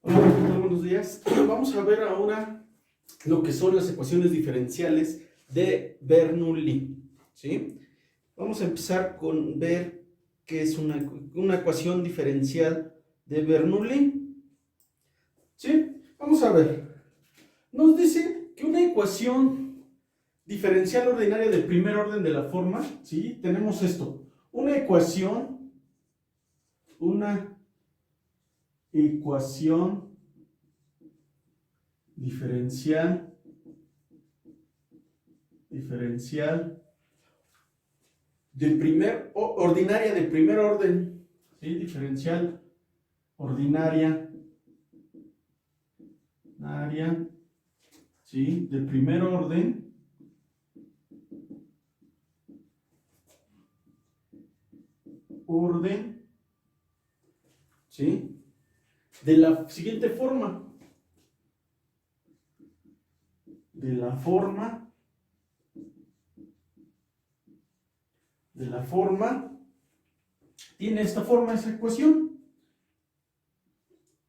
Hola, ¿qué tal? Buenos días. Vamos a ver ahora lo que son las ecuaciones diferenciales de Bernoulli, ¿sí? Vamos a empezar con ver qué es una ecuación diferencial de Bernoulli, ¿sí? Vamos a ver. Nos dice que una ecuación diferencial ordinaria de primer orden de la forma, ¿sí? Tenemos esto. Una ecuación diferencial ordinaria de primer orden, ¿sí? Diferencial ordinaria, ¿sí? De primer orden, ¿sí? De la siguiente forma, tiene esta forma, esa ecuación: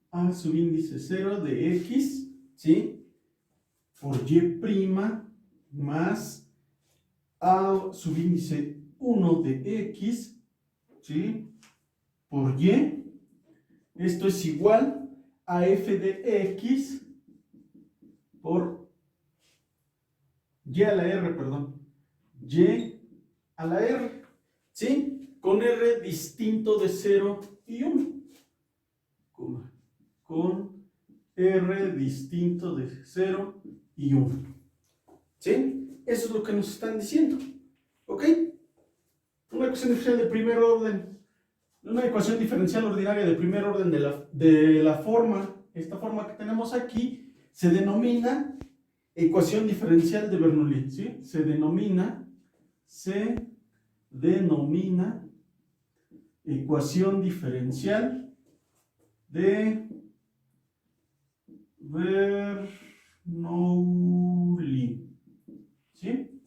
a subíndice 0 de x, ¿sí? Por y' más a subíndice 1 de x, ¿sí? Por y. Esto es igual a f de x por y a la r, perdón, y a la r, ¿sí? Con r distinto de 0 y 1. Con r distinto de 0 y 1. ¿Sí? Eso es lo que nos están diciendo. ¿Ok? Una ecuación diferencial de primer orden. Una ecuación diferencial ordinaria de primer orden de la forma, esta forma que tenemos aquí, se denomina ecuación diferencial de Bernoulli, ¿sí? Se denomina ecuación diferencial de Bernoulli, ¿sí?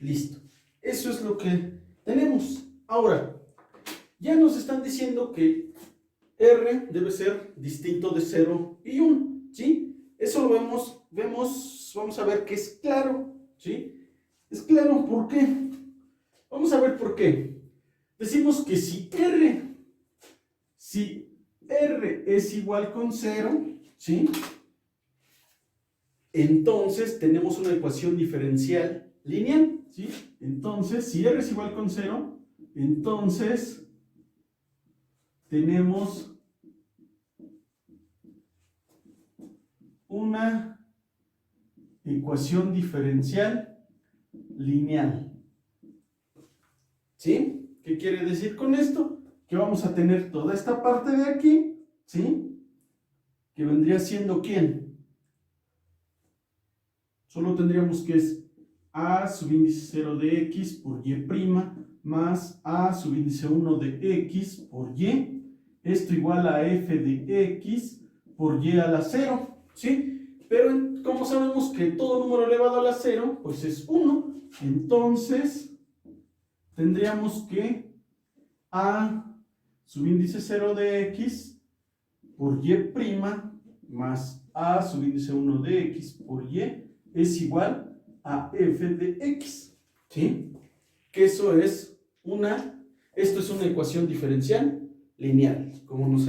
Listo. Eso es lo que tenemos. Ahora, ya nos están diciendo que R debe ser distinto de 0 y 1, ¿sí? Eso lo vamos a ver que es claro, ¿sí? Es claro, ¿por qué? Vamos a ver por qué. Decimos que si R es igual con 0, ¿sí? Entonces tenemos una ecuación diferencial lineal, ¿sí? Entonces, si R es igual con 0, entonces tenemos una ecuación diferencial lineal, ¿sí? ¿Qué quiere decir con esto? Que vamos a tener toda esta parte de aquí, ¿sí? Que vendría siendo ¿quién? Solo tendríamos que es a subíndice 0 de x por y' más a subíndice 1 de x por y. Esto igual a f de x por y a la 0, ¿sí? Pero como sabemos que todo número elevado a la 0, pues es 1. Entonces, tendríamos que a subíndice 0 de x por y' más a subíndice 1 de x por y es igual a f de x, ¿sí? Que esto es una ecuación diferencial lineal, como nos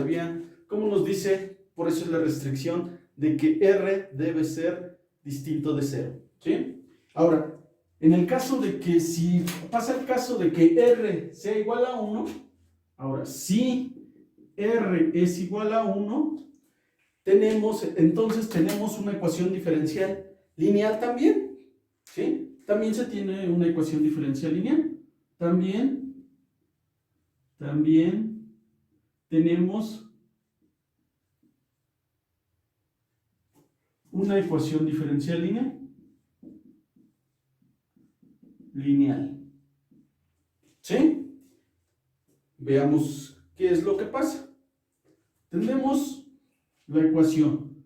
dice, por eso es la restricción de que R debe ser distinto de 0, ¿sí? Ahora, en el caso de que si pasa el caso de que R sea igual a 1, ahora, si R es igual a 1, entonces tenemos una ecuación diferencial lineal también, ¿sí? También se tiene una ecuación diferencial lineal. También tenemos una ecuación diferencial lineal. ¿Sí? Veamos qué es lo que pasa. Tenemos la ecuación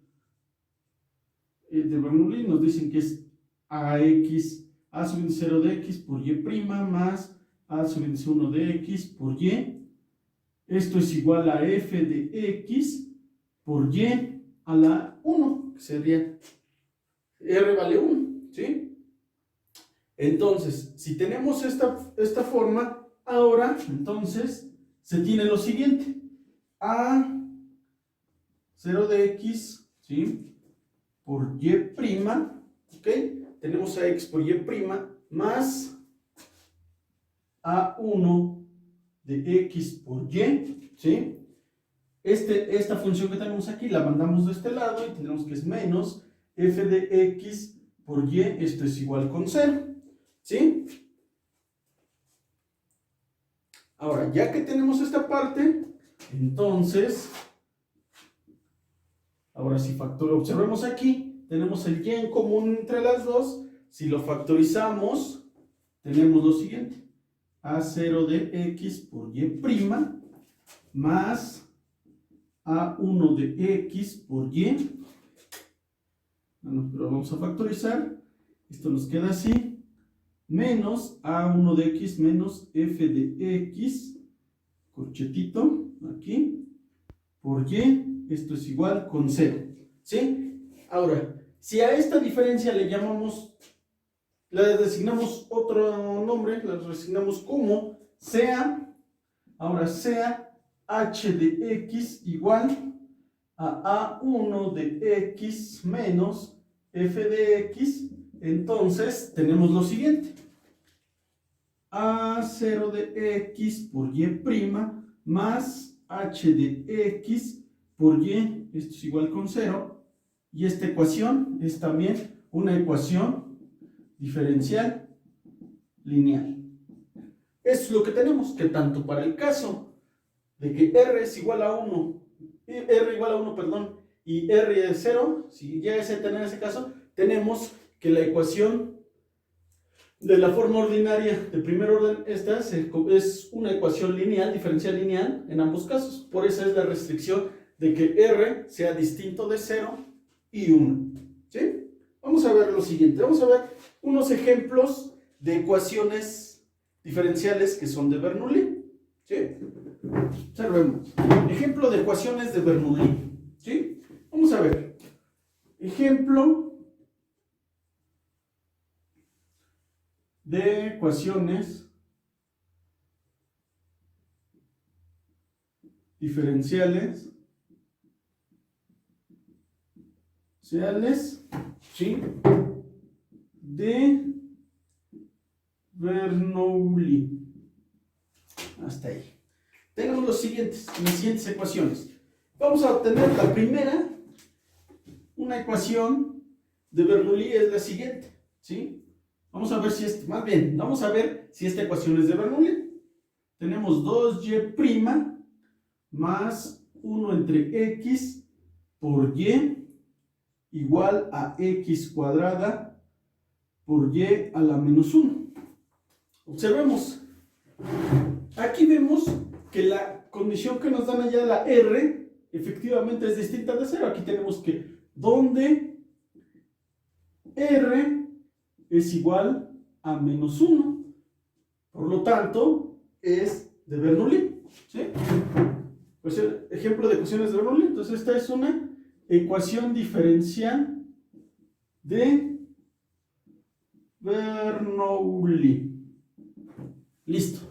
de Bernoulli, nos dicen que es a subíndice 0 de x por y' más a subíndice 1 de x por y. Esto es igual a f de x por y. a la 1, que sería R vale 1, ¿sí? Entonces, si tenemos esta forma, ahora, entonces, se tiene lo siguiente. A 0 de x, ¿sí? Por y', ¿ok? Tenemos a x por y' más a1 de x por y, ¿sí? Esta función que tenemos aquí la mandamos de este lado y tendremos que es menos f de x por y, esto es igual con 0, ¿sí? Ahora, ya que tenemos esta parte, entonces, ahora si observemos aquí, tenemos el y en común entre las dos. Si lo factorizamos, tenemos lo siguiente. A0 de x por y' más a1 de x por y. Bueno, pero vamos a factorizar. Esto nos queda así. Menos a1 de x menos f de x, corchetito, aquí, por y, esto es igual con 0, ¿sí? Ahora, si a esta diferencia le designamos otro nombre, la designamos como sea, ahora sea h de x igual a a1 de x menos f de x, entonces tenemos lo siguiente. A0 de x por y' más h de x por y, esto es igual con 0, y esta ecuación es también una ecuación diferencial lineal. Eso es lo que tenemos, que tanto para el caso de que r es igual a 1, r igual a 1, perdón, y r es 0, si ya es tener ese caso, tenemos que la ecuación de la forma ordinaria de primer orden, esta es una ecuación lineal, diferencial lineal en ambos casos. Por eso es la restricción de que r sea distinto de 0 y 1. ¿Sí? Vamos a ver lo siguiente. Vamos a ver unos ejemplos de ecuaciones diferenciales que son de Bernoulli. ¿Sí? Observemos. Ejemplo de ecuaciones de Bernoulli. ¿Sí? Vamos a ver. Ejemplo de ecuaciones diferenciales, ¿sí? De Bernoulli. Hasta ahí. Tenemos las siguientes ecuaciones. Vamos a obtener la primera. Una ecuación de Bernoulli es la siguiente, ¿sí? Vamos a ver si vamos a ver si esta ecuación es de Bernoulli. Tenemos 2y' más 1 entre x por y igual a x cuadrada por y a la menos 1. Observemos. Aquí vemos que la condición que nos dan allá, la r, efectivamente es distinta de 0. Aquí tenemos que donde r es igual a menos 1. Por lo tanto, es de Bernoulli. ¿Sí? Pues el ejemplo de ecuaciones de Bernoulli. Entonces, esta es una ecuación diferencial de Bernoulli. Listo.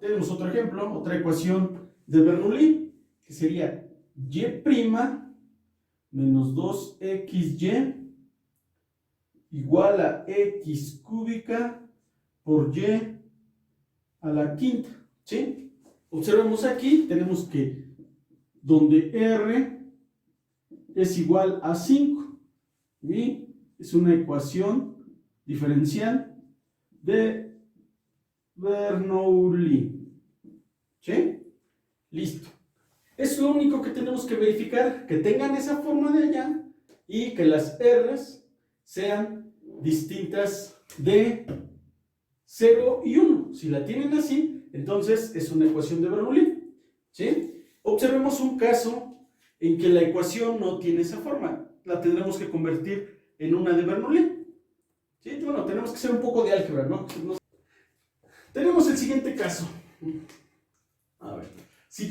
Tenemos otro ejemplo, otra ecuación de Bernoulli, que sería y' menos 2xy igual a x cúbica por y a la quinta, ¿sí? Observemos aquí, tenemos que donde r es igual a 5, y es una ecuación diferencial de Bernoulli, ¿sí? Listo. Es lo único que tenemos que verificar, que tengan esa forma de allá y que las r's sean distintas de 0 y 1. Si la tienen así, entonces es una ecuación de Bernoulli, ¿sí? Observemos un caso en que la ecuación no tiene esa forma. La tendremos que convertir en una de Bernoulli, ¿sí? Bueno, tenemos que hacer un poco de álgebra, ¿no? Tenemos el siguiente caso. A ver, si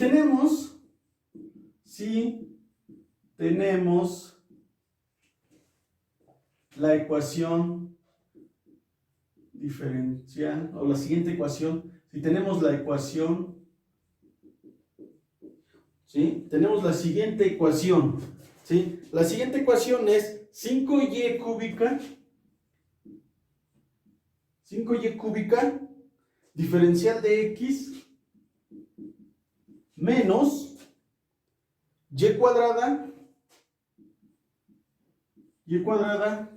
tenemos la ecuación diferencial, o la siguiente ecuación, si tenemos la ecuación, ¿sí? Tenemos la siguiente ecuación, ¿sí? La siguiente ecuación es 5y cúbica, diferencial de x, menos y cuadrada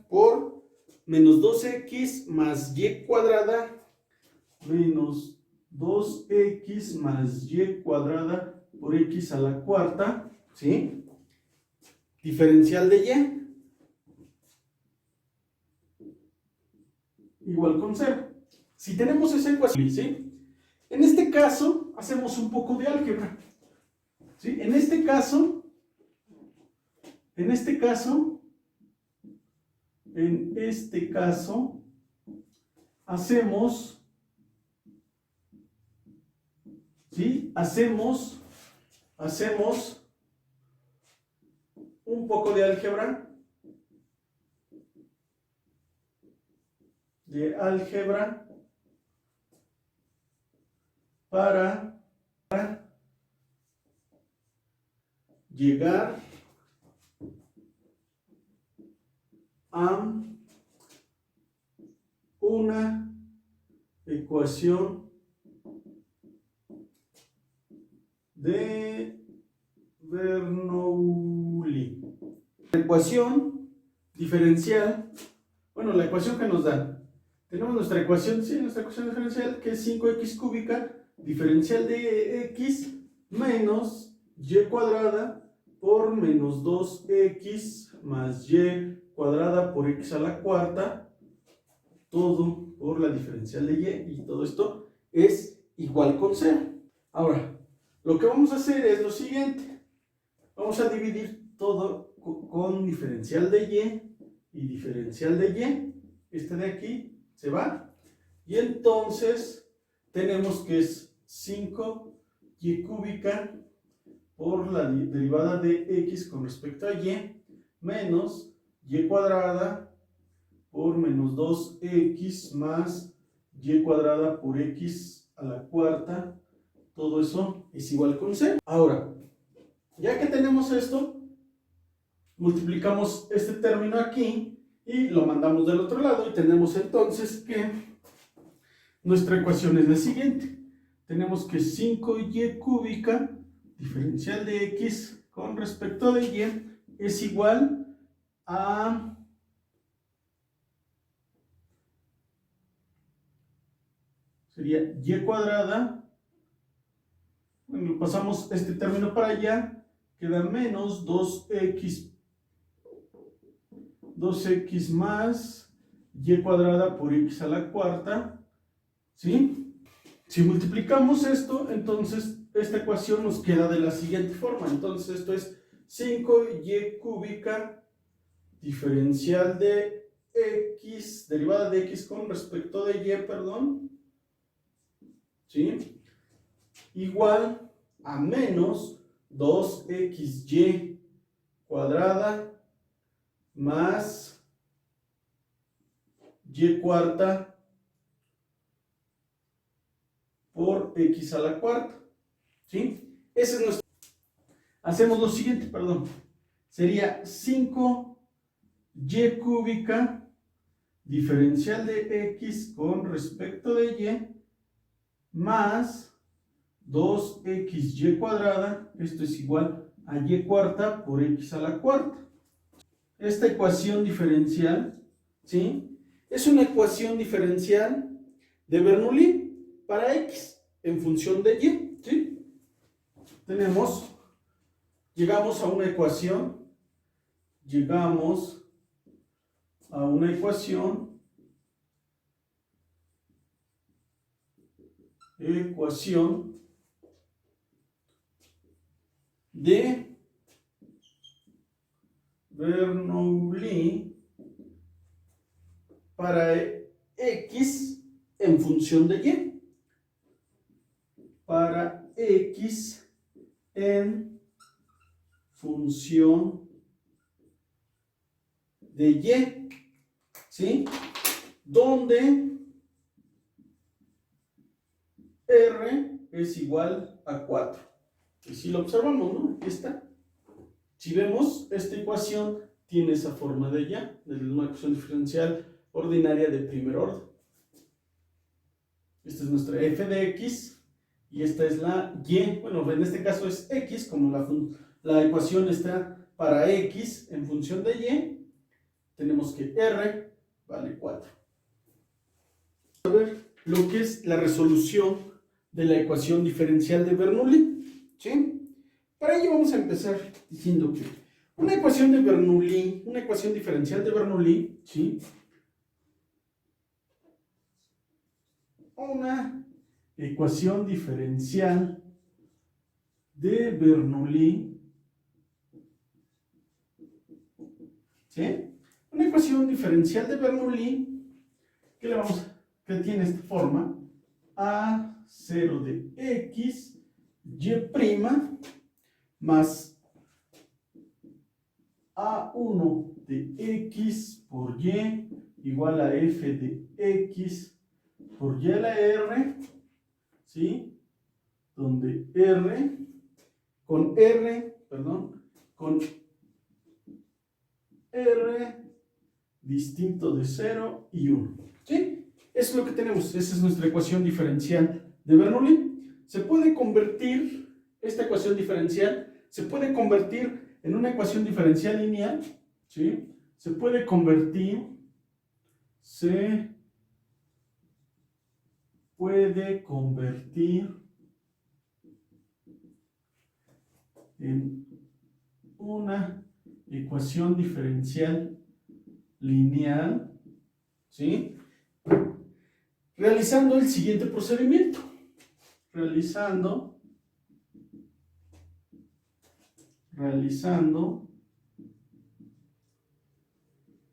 por menos 2x más y cuadrada, menos 2x más y cuadrada por x a la cuarta, ¿sí? Diferencial de y igual con 0. Si tenemos esa ecuación, ¿sí? En este caso, hacemos un poco de álgebra, ¿sí? En este caso, hacemos, ¿sí? Hacemos un poco de álgebra, para llegar a una ecuación de Bernoulli. La ecuación diferencial, bueno, la ecuación que nos dan, tenemos nuestra ecuación, sí, nuestra ecuación diferencial, que es 5x cúbica, diferencial de x, menos y cuadrada por menos 2x más y cuadrada por x a la cuarta, todo por la diferencial de y todo esto es igual con 0. Ahora, lo que vamos a hacer es lo siguiente. Vamos a dividir todo con diferencial de y diferencial de y. Este de aquí se va. Y entonces tenemos que es 5y cúbica por la derivada de x con respecto a y, menos y cuadrada por menos 2x más y cuadrada por x a la cuarta. Todo eso es igual con 0. Ahora, ya que tenemos esto, multiplicamos este término aquí y lo mandamos del otro lado y tenemos entonces que nuestra ecuación es la siguiente. Tenemos que 5y cúbica, diferencial de x con respecto de y, es igual a sería y cuadrada. Bueno, pasamos este término para allá, queda menos 2x más y cuadrada por x a la cuarta, ¿sí? Si multiplicamos esto, entonces esta ecuación nos queda de la siguiente forma. Entonces esto es 5y cúbica, diferencial de x, derivada de x con respecto de y, perdón, ¿sí? Igual a menos 2xy cuadrada más y cuarta por x a la cuarta, ¿sí? Ese es nuestro. Hacemos lo siguiente, perdón. Sería 5y cúbica, diferencial de x con respecto de y, más 2xy cuadrada, esto es igual a y cuarta por x a la cuarta. Esta ecuación diferencial, ¿sí? Es una ecuación diferencial de Bernoulli para x en función de y, ¿sí? Llegamos a una ecuación de Bernoulli para x en función de y. Para x en función de y, ¿sí? Donde r es igual a 4. Y si lo observamos, ¿no? Aquí está. Si vemos, esta ecuación tiene esa forma de ya, de una ecuación diferencial ordinaria de primer orden. Esta es nuestra f de x y esta es la y. Bueno, en este caso es x, como la ecuación está para x en función de y, tenemos que r vale 4. A ver lo que es la resolución de la ecuación diferencial de Bernoulli, ¿sí? Para ello vamos a empezar diciendo que una ecuación de Bernoulli, una ecuación diferencial de Bernoulli, ¿sí? Una ecuación diferencial de Bernoulli, ¿sí? Una ecuación diferencial de Bernoulli que tiene esta forma: a0 de x y' más a1 de x por y igual a f de x por y a la r, ¿sí? Donde con r distinto de 0 y 1, ¿sí? Eso es lo que tenemos. Esa es nuestra ecuación diferencial de Bernoulli. Se puede convertir, esta ecuación diferencial, se puede convertir en una ecuación diferencial lineal, ¿sí? Se puede convertir en una ecuación diferencial lineal, ¿sí? Realizando el siguiente procedimiento. Realizando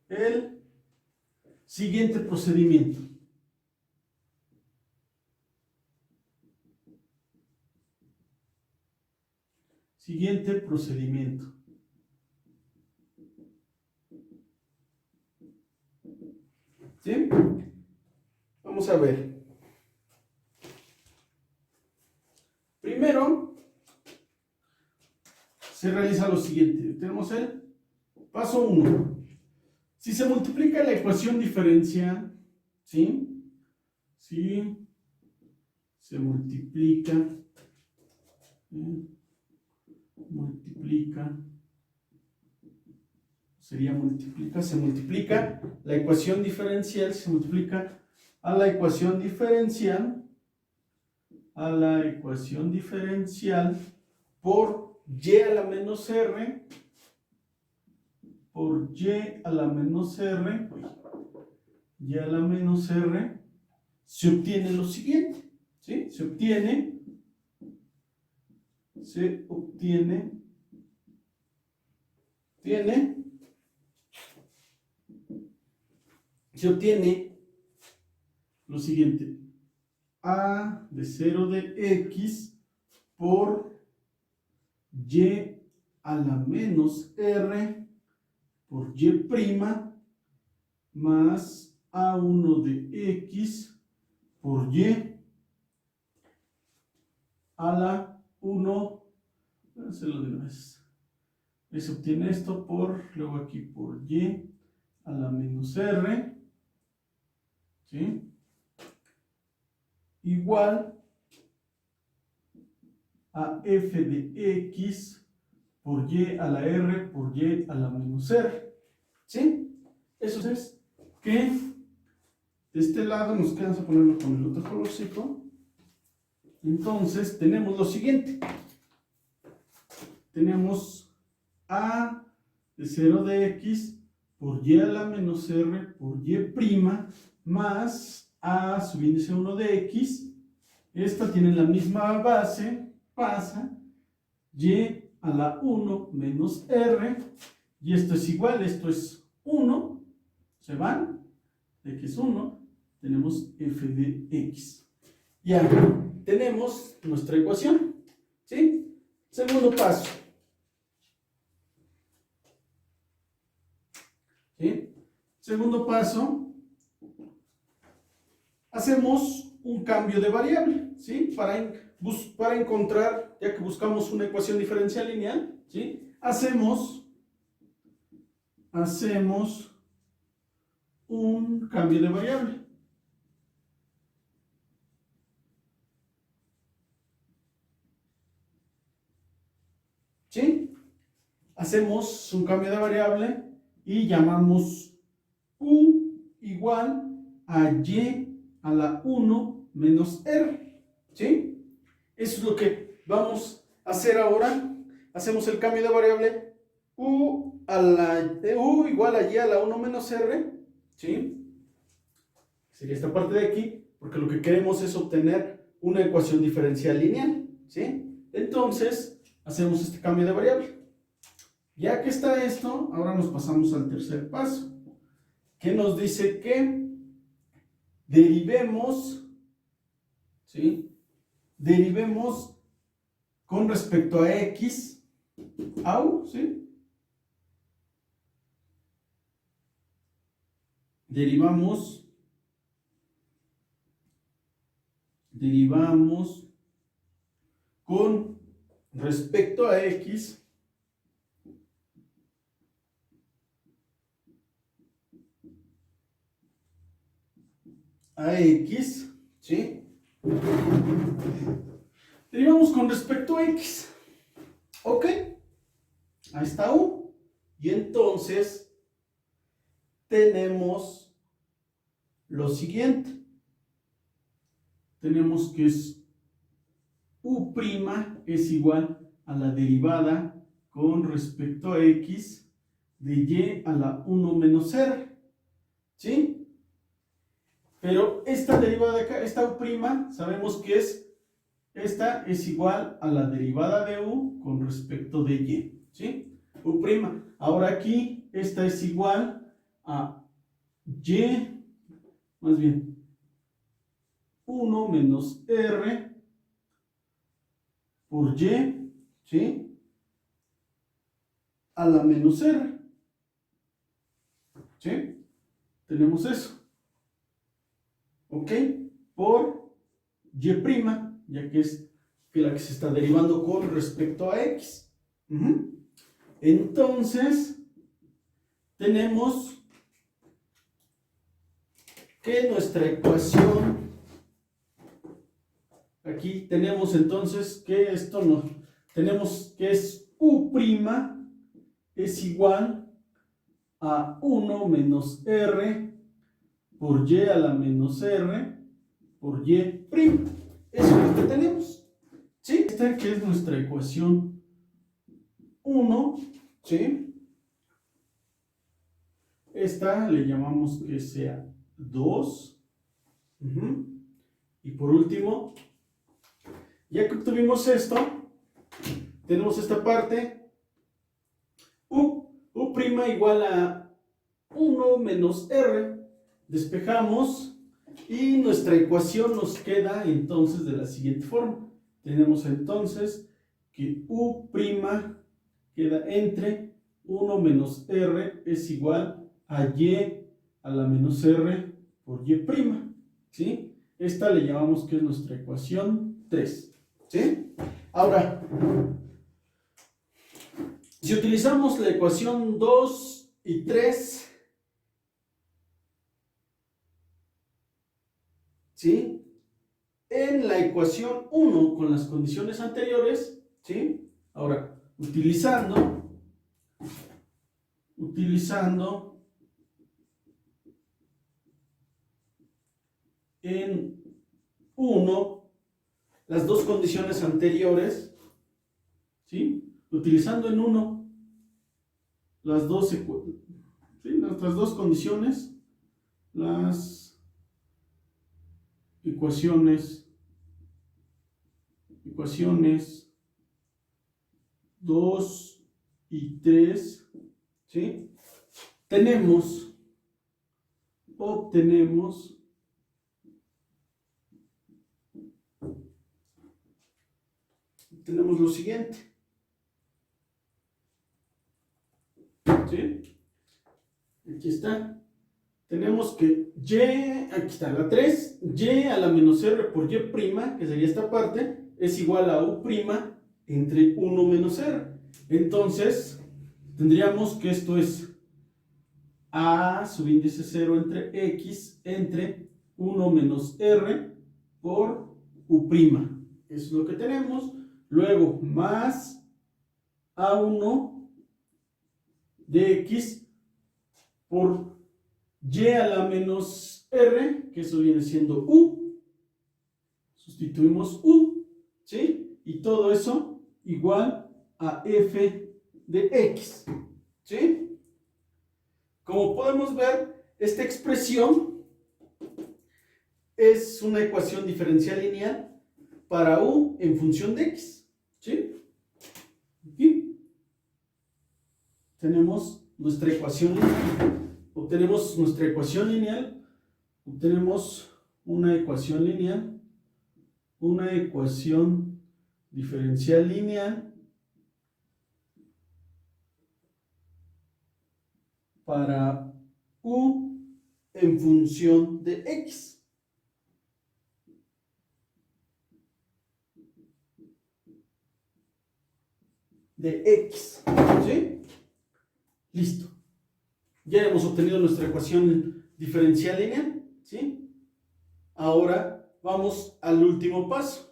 el siguiente procedimiento. Siguiente procedimiento. ¿Sí? Vamos a ver. Primero, se realiza lo siguiente. Tenemos el paso 1. Si se multiplica la ecuación diferencial, ¿sí? Si se multiplica, se multiplica la ecuación diferencial, se multiplica a la ecuación diferencial, por y a la menos r, se obtiene lo siguiente, ¿sí? Se obtiene lo siguiente: a de 0 de x por y a la menos r por y' más a1 de x por y a la 1, voy a hacerlo de una vez. Se obtiene esto luego aquí por y a la menos r, ¿sí? Igual a f de x por y a la r por y a la menos r, ¿sí? Eso es que de este lado nos queda, vamos a ponerlo con el otro colorcito. Entonces tenemos lo siguiente: tenemos a de 0 de x por y a la menos r por y' más a subíndice 1 de x. Esta tiene la misma base, pasa y a la 1 menos r, y esto es igual, esto es 1, se van, x es 1, tenemos f de x. Ya tenemos nuestra ecuación, ¿sí? Segundo paso, ¿sí? Segundo paso, hacemos un cambio de variable, ¿sí? Para encontrar, ya que buscamos una ecuación diferencial lineal, ¿sí? Hacemos un cambio de variable. ¿Sí? Hacemos un cambio de variable y llamamos u igual a y a la 1 menos r. ¿Sí? Eso es lo que vamos a hacer ahora. Hacemos el cambio de variable u igual a y a la 1 menos r. ¿Sí? Sería esta parte de aquí, porque lo que queremos es obtener una ecuación diferencial lineal. ¿Sí? Entonces, hacemos este cambio de variable. Ya que está esto, ahora nos pasamos al tercer paso, que nos dice que derivemos, ¿sí? Derivemos con respecto a x, a u, ¿sí? Derivamos con respecto a x ¿sí? Derivamos con respecto a x. Ok, ahí está u. Y entonces tenemos lo siguiente. Tenemos que es u' es igual a la derivada con respecto a x de y a la 1 menos r. ¿Sí? Pero esta derivada de acá, esta u', sabemos que esta es igual a la derivada de u con respecto de y. ¿Sí? U'. Ahora aquí, esta es igual a y, más bien, 1 menos r por y, ¿sí? A la menos r. ¿Sí? Tenemos eso. ¿Ok? Por y', ya que es la que se está derivando con respecto a x. Entonces, tenemos que nuestra ecuación, aquí tenemos entonces que esto no, tenemos que es u' es igual a 1 menos r por y a la menos r por y'. Eso es lo que tenemos. ¿Sí? Esta que es nuestra ecuación 1, ¿sí? Esta le llamamos que sea 2. Y por último, ya que obtuvimos esto, tenemos esta parte u' igual a 1 menos r. Despejamos y nuestra ecuación nos queda entonces de la siguiente forma. Tenemos entonces que u' queda entre 1 menos r es igual a y a la menos r por y'. ¿Sí? Esta le llamamos que es nuestra ecuación 3. ¿Sí? Ahora, si utilizamos la ecuación 2 y 3, ¿sí? En la ecuación 1 con las condiciones anteriores, ¿sí? Ahora, utilizando en 1 las dos condiciones anteriores, ¿sí? Utilizando en 1 las dos, ¿sí? Nuestras dos condiciones, las ecuaciones 2 y 3, ¿sí? Obtenemos lo siguiente, ¿sí? Aquí está. tenemos que y, aquí está la 3, y a la menos r por y prima, que sería esta parte, es igual a u prima entre 1 menos r. Entonces, tendríamos que esto es a subíndice 0 entre x entre 1 menos r por u prima. Eso es lo que tenemos. Luego, más a1 de x por y a la menos r, que eso viene siendo u. Sustituimos u, ¿sí? Y todo eso igual a f de x, ¿sí? Como podemos ver, esta expresión es una ecuación diferencial lineal para u en función de x, ¿sí? Aquí tenemos nuestra ecuación lineal. Obtenemos nuestra ecuación lineal, obtenemos una ecuación lineal, una ecuación diferencial lineal para u en función de x. De x, ¿sí? Listo. Ya hemos obtenido nuestra ecuación diferencial lineal, ¿sí? Ahora vamos al último paso.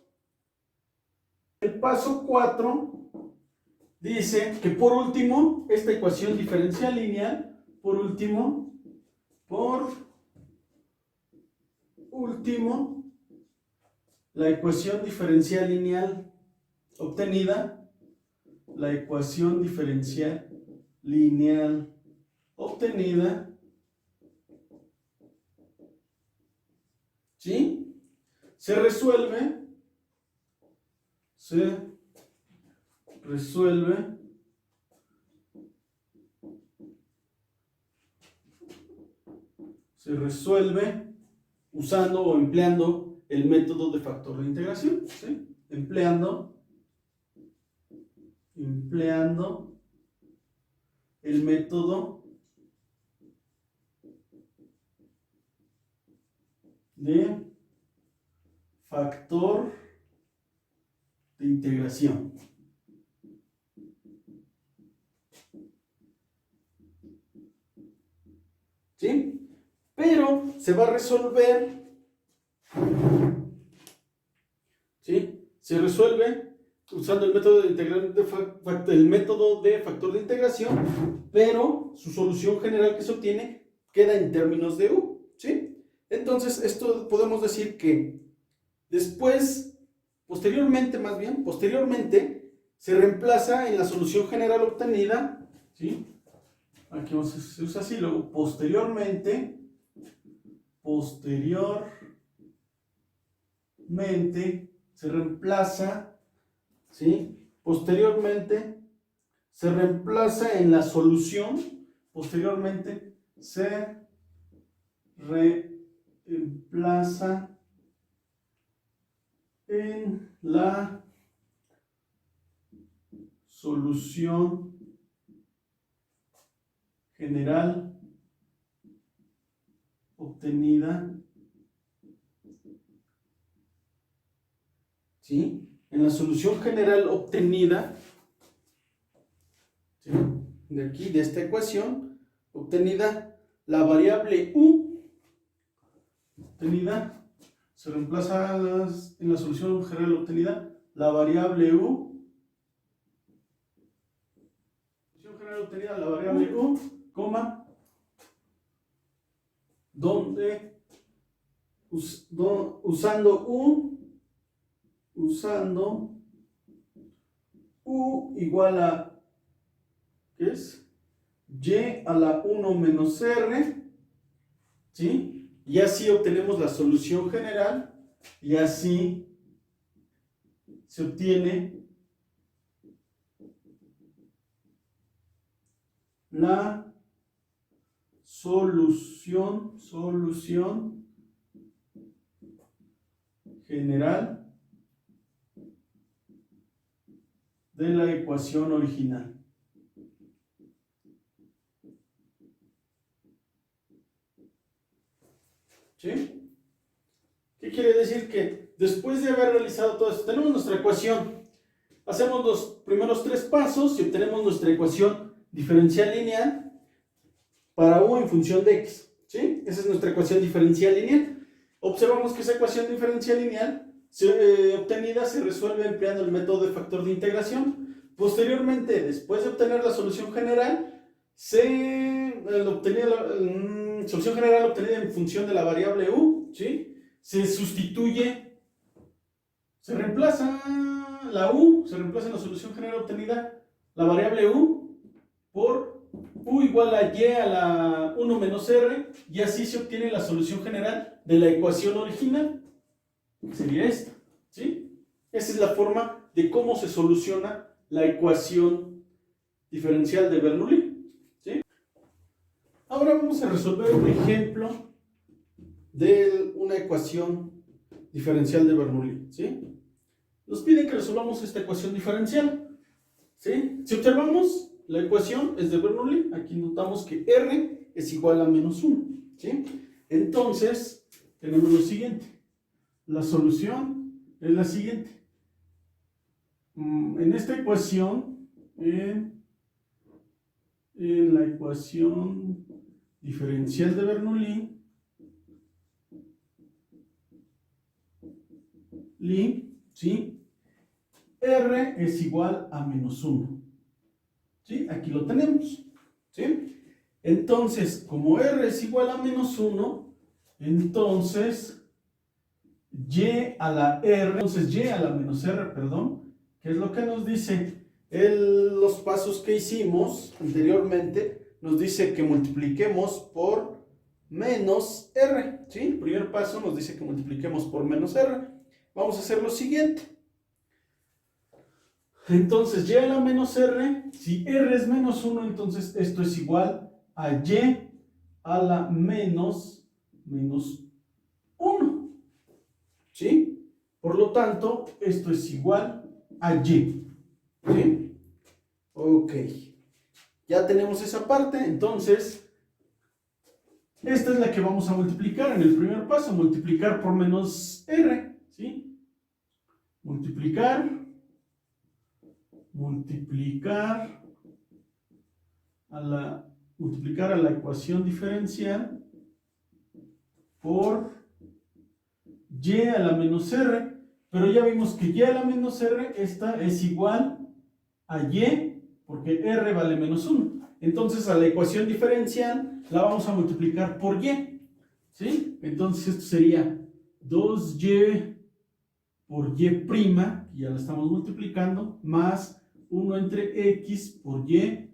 El paso 4 dice que por último, esta ecuación diferencial lineal, por último, la ecuación diferencial lineal obtenida, la ecuación diferencial lineal obtenida, ¿sí? Se resuelve usando o empleando el método de factor de integración, ¿sí? Empleando el método de factor de integración. ¿Sí? Pero se va a resolver, ¿sí? Se resuelve usando el método de factor de integración, pero su solución general que se obtiene queda en términos de u, ¿sí? Entonces, esto podemos decir que después, posteriormente, se reemplaza en la solución general obtenida, ¿sí? Aquí se usa así, luego posteriormente se reemplaza, ¿sí? Posteriormente se reemplaza en la solución, posteriormente se reemplaza en la solución general obtenida, ¿sí? En la solución general obtenida, ¿sí? De aquí, de esta ecuación, obtenida la variable u, obtenida, se reemplaza en la solución general obtenida la variable u, coma, donde usando u igual a, ¿qué es? Y a la 1 menos r, ¿sí? Y así obtenemos la solución general y así se obtiene la solución general de la ecuación original. ¿sí? ¿Qué quiere decir? Que después de haber realizado todo esto, tenemos nuestra ecuación. Hacemos los primeros 3 pasos y obtenemos nuestra ecuación diferencial lineal para u en función de x, ¿sí? Esa es nuestra ecuación diferencial lineal. Observamos que esa ecuación diferencial lineal obtenida se resuelve empleando el método de factor de integración. Posteriormente, después de obtener la solución general, solución general obtenida en función de la variable u, ¿sí? Se sustituye, se reemplaza la u, se reemplaza en la solución general obtenida la variable u por u igual a y a la 1 menos r, y así se obtiene la solución general de la ecuación original, que sería esta, ¿sí? Esa es la forma de cómo se soluciona la ecuación diferencial de Bernoulli, ¿sí? Ahora vamos a resolver un ejemplo de una ecuación diferencial de Bernoulli, ¿sí? Nos piden que resolvamos esta ecuación diferencial, ¿sí? Si observamos, la ecuación es de Bernoulli. Aquí notamos que r es igual a menos 1, ¿sí? Entonces, tenemos lo siguiente. La solución es la siguiente. En esta ecuación, en la ecuación diferencial de Bernoulli, ¿sí? R es igual a menos 1. ¿Sí? Aquí lo tenemos, ¿sí? Entonces, como R es igual a menos 1, entonces y a la menos R, perdón, ¿qué es lo que nos dice? Los pasos que hicimos anteriormente nos dice que multipliquemos por menos R, ¿sí? El primer paso nos dice que multipliquemos por menos R. Vamos a hacer lo siguiente. Entonces, y a la menos r, si r es menos 1, entonces esto es igual a y a la menos 1, ¿sí? Por lo tanto, esto es igual a y, ¿sí? Ok, ya tenemos esa parte, entonces, esta es la que vamos a multiplicar en el primer paso, multiplicar por menos r, ¿sí? Multiplicar a la ecuación diferencial por y a la menos r, pero ya vimos que y a la menos r, esta es igual a y, porque r vale menos 1. Entonces a la ecuación diferencial la vamos a multiplicar por y, ¿sí? Entonces esto sería 2y por y prima, que ya la estamos multiplicando, más 1 entre x por y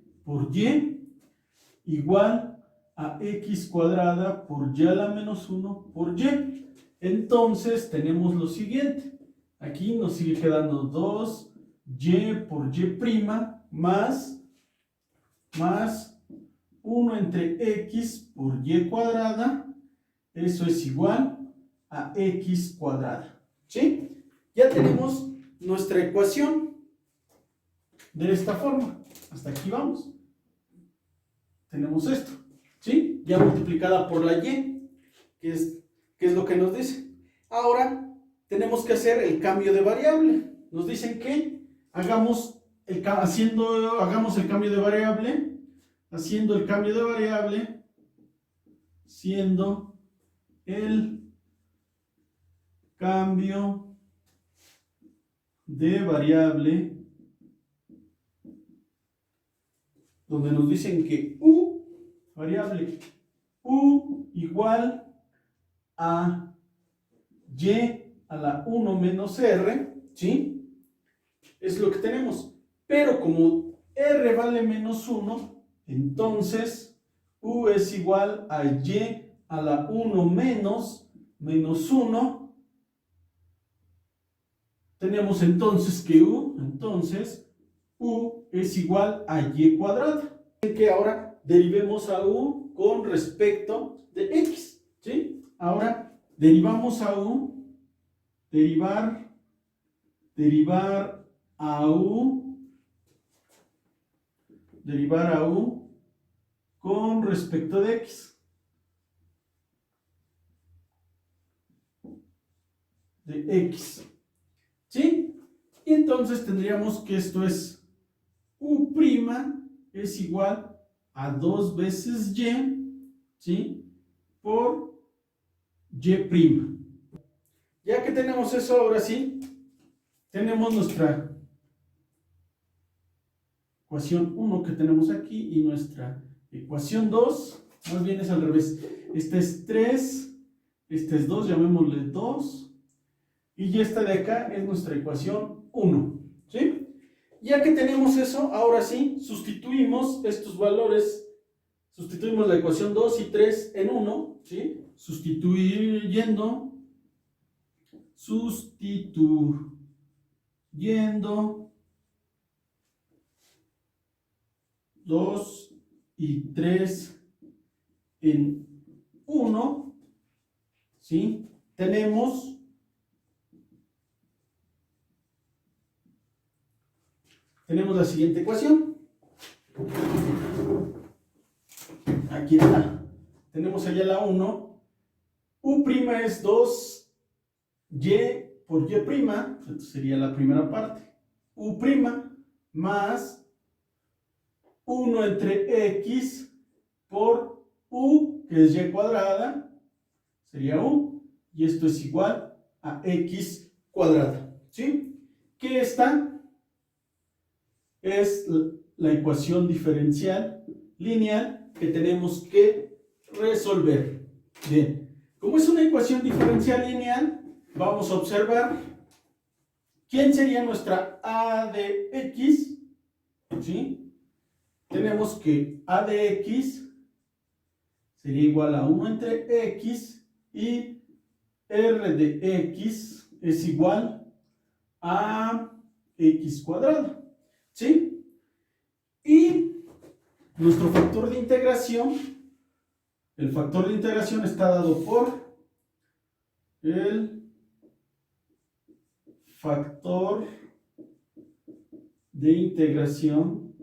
igual a x cuadrada por y a la menos 1 por y. Entonces tenemos lo siguiente. Aquí nos sigue quedando 2y por y prima más 1 entre x por y cuadrada. Eso es igual a x cuadrada, ¿sí? Ya tenemos nuestra ecuación de esta forma. Hasta aquí vamos. Tenemos esto, ¿sí? Ya multiplicada por la y, que es lo que nos dice. Ahora tenemos que hacer el cambio de variable. Nos dicen que hagamos el cambio de variable, haciendo el cambio de variable, siendo el cambio de variable, donde nos dicen que variable u igual a y a la 1 menos r, ¿sí? Es lo que tenemos. Pero como r vale menos 1, entonces u es igual a y a la 1 menos 1. Tenemos entonces que u es igual a y cuadrada. Que ahora derivemos a u con respecto de x, ¿sí? Ahora derivamos a u, derivar a u con respecto de x. de x. ¿Sí? Y entonces tendríamos que esto es u' es igual a 2 veces y, ¿sí? Por y'. Ya que tenemos eso, ahora sí, tenemos nuestra ecuación 1 que tenemos aquí y nuestra ecuación 2, más bien es al revés. Esta es 3, esta es 2, llamémosle 2, y esta de acá es nuestra ecuación 1, ¿sí? Ya que tenemos eso, ahora sí, sustituimos estos valores, sustituimos la ecuación 2 y 3 en 1, ¿sí? Sustituyendo 2 y 3 en 1, ¿sí? Tenemos la siguiente ecuación. Aquí está. Tenemos allá la 1. U' es 2y por y', esto sería la primera parte. U' más 1 entre x por u, que es y cuadrada, sería u, y esto es igual a x cuadrada, ¿sí? Que esta es la ecuación diferencial lineal que tenemos que resolver. Bien, como es una ecuación diferencial lineal, vamos a observar quién sería nuestra a de x, ¿sí? Tenemos que a de x sería igual a 1 entre x y r de x es igual a x cuadrado, ¿sí? Y nuestro factor de integración, el factor de integración está dado por el factor de integración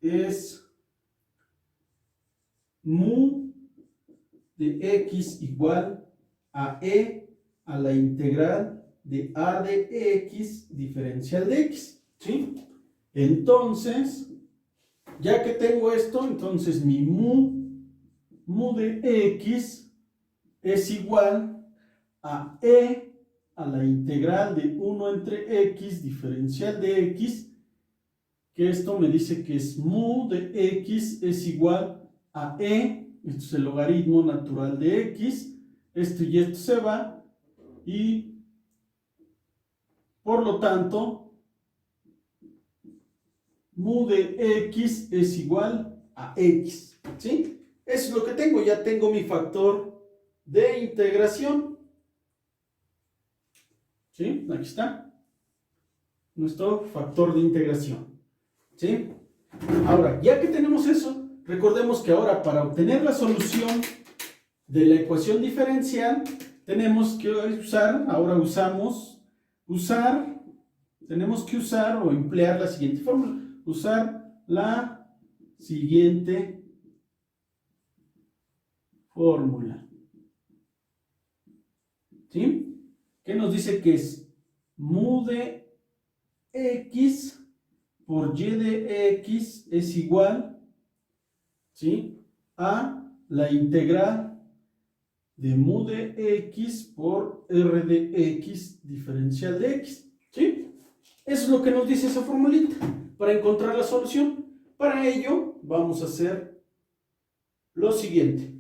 es mu de x igual a e a la integral de a de x diferencial de x, ¿sí? Entonces, ya que tengo esto, entonces mi mu de x es igual a e a la integral de 1 entre x diferencial de x, que esto me dice que es mu de x es igual a e, esto es el logaritmo natural de x, esto y esto se va, y por lo tanto, mu de x es igual a x, ¿sí? Eso es lo que tengo, ya tengo mi factor de integración, ¿sí? Aquí está nuestro factor de integración, ¿sí? Ahora, ya que tenemos eso, recordemos que ahora para obtener la solución de la ecuación diferencial, tenemos que usar, tenemos que usar o emplear la siguiente fórmula, usar la siguiente fórmula, ¿sí? Que nos dice que es mu de x por y de x es igual, ¿sí?, a la integral de mu de x por r de x diferencial de x, ¿sí? Eso es lo que nos dice esa formulita para encontrar la solución. Para ello vamos a hacer lo siguiente.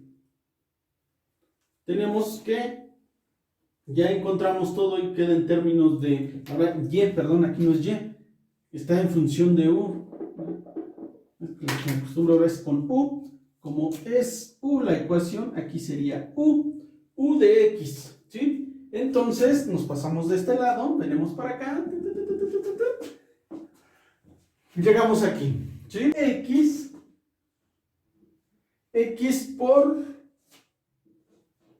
Tenemos que, ya encontramos todo y queda en términos de, ahora y, perdón, aquí no es y, está en función de u. Lo que me acostumbro ahora es con u. Como es u la ecuación, aquí sería u de x, ¿sí? Entonces nos pasamos de este lado, venimos para acá, llegamos aquí, ¿sí? X por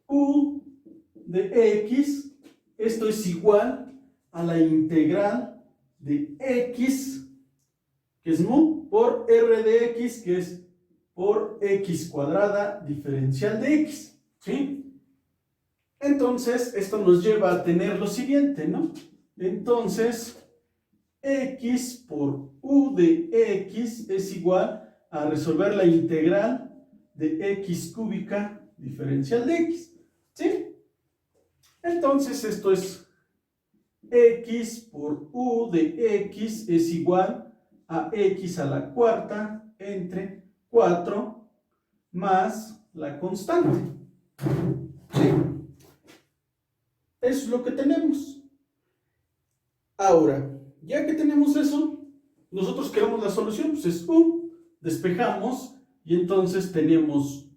u de x, esto es igual a la integral de x, que es mu, por r de x, que es por x cuadrada diferencial de x, ¿sí? Entonces, esto nos lleva a tener lo siguiente, ¿no? Entonces, x por u de x es igual a resolver la integral de x cúbica diferencial de x, ¿sí? Entonces, esto es x por u de x es igual a x a la cuarta entre 4 más la constante, ¿sí? Eso es lo que tenemos. Ahora, ya que tenemos eso, nosotros queremos la solución, pues es u, despejamos y entonces tenemos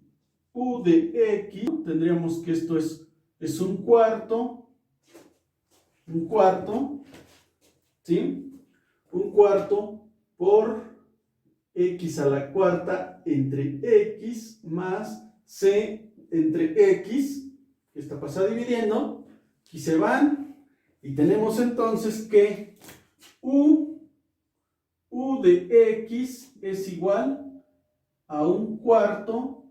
u de x, tendríamos que esto es un cuarto, ¿sí? Un cuarto por x a la cuarta entre x más c entre x, que esta pasa dividiendo, y se van, y tenemos entonces que u de x es igual a un cuarto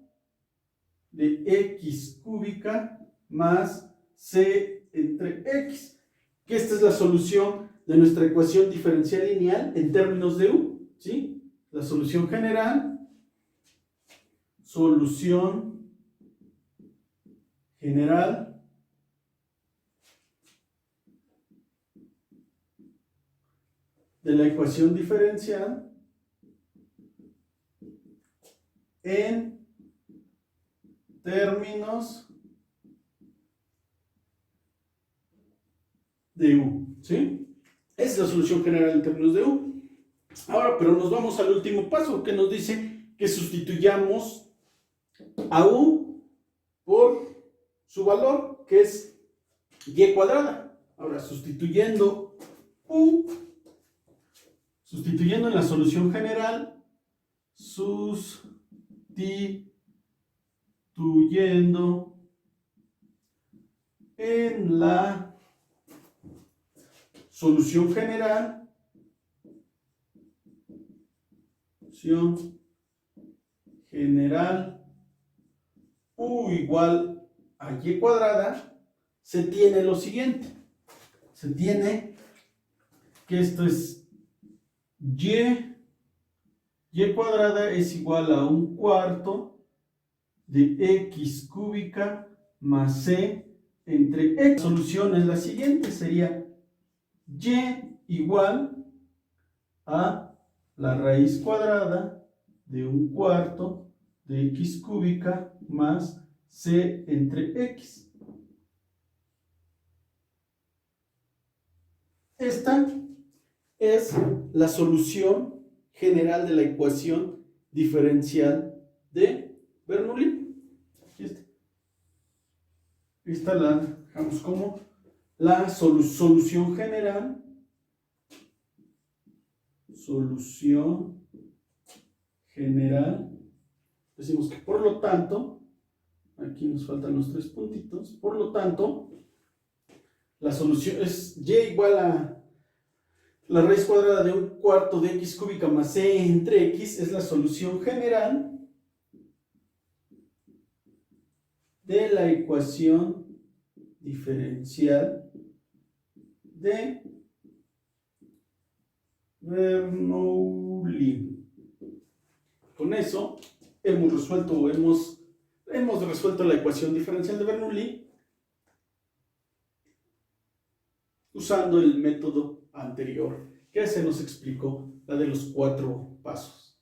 de x cúbica más c entre x, que esta es la solución de nuestra ecuación diferencial lineal en términos de u, ¿sí? La solución general, de la ecuación diferencial en términos de u, ¿sí? Esa es la solución general en términos de u. Ahora, pero nos vamos al último paso, que nos dice que sustituyamos a u por su valor, que es y cuadrada. Ahora, sustituyendo en la solución general, sustituyendo en la solución general, u igual a y cuadrada, se tiene lo siguiente. Se tiene que esto es y cuadrada es igual a un cuarto de x cúbica más c entre x. La solución es la siguiente, sería y igual a la raíz cuadrada de un cuarto de x cúbica más c entre x. Esta es la solución general de la ecuación diferencial de Bernoulli. Esta la dejamos como la solución general. Decimos que por lo tanto, aquí nos faltan los 3 puntitos, por lo tanto, la solución es y igual a la raíz cuadrada de un cuarto de x cúbica más c entre x, es la solución general de la ecuación diferencial de Bernoulli. Con eso hemos resuelto la ecuación diferencial de Bernoulli usando el método anterior que se nos explicó, la de los 4 pasos.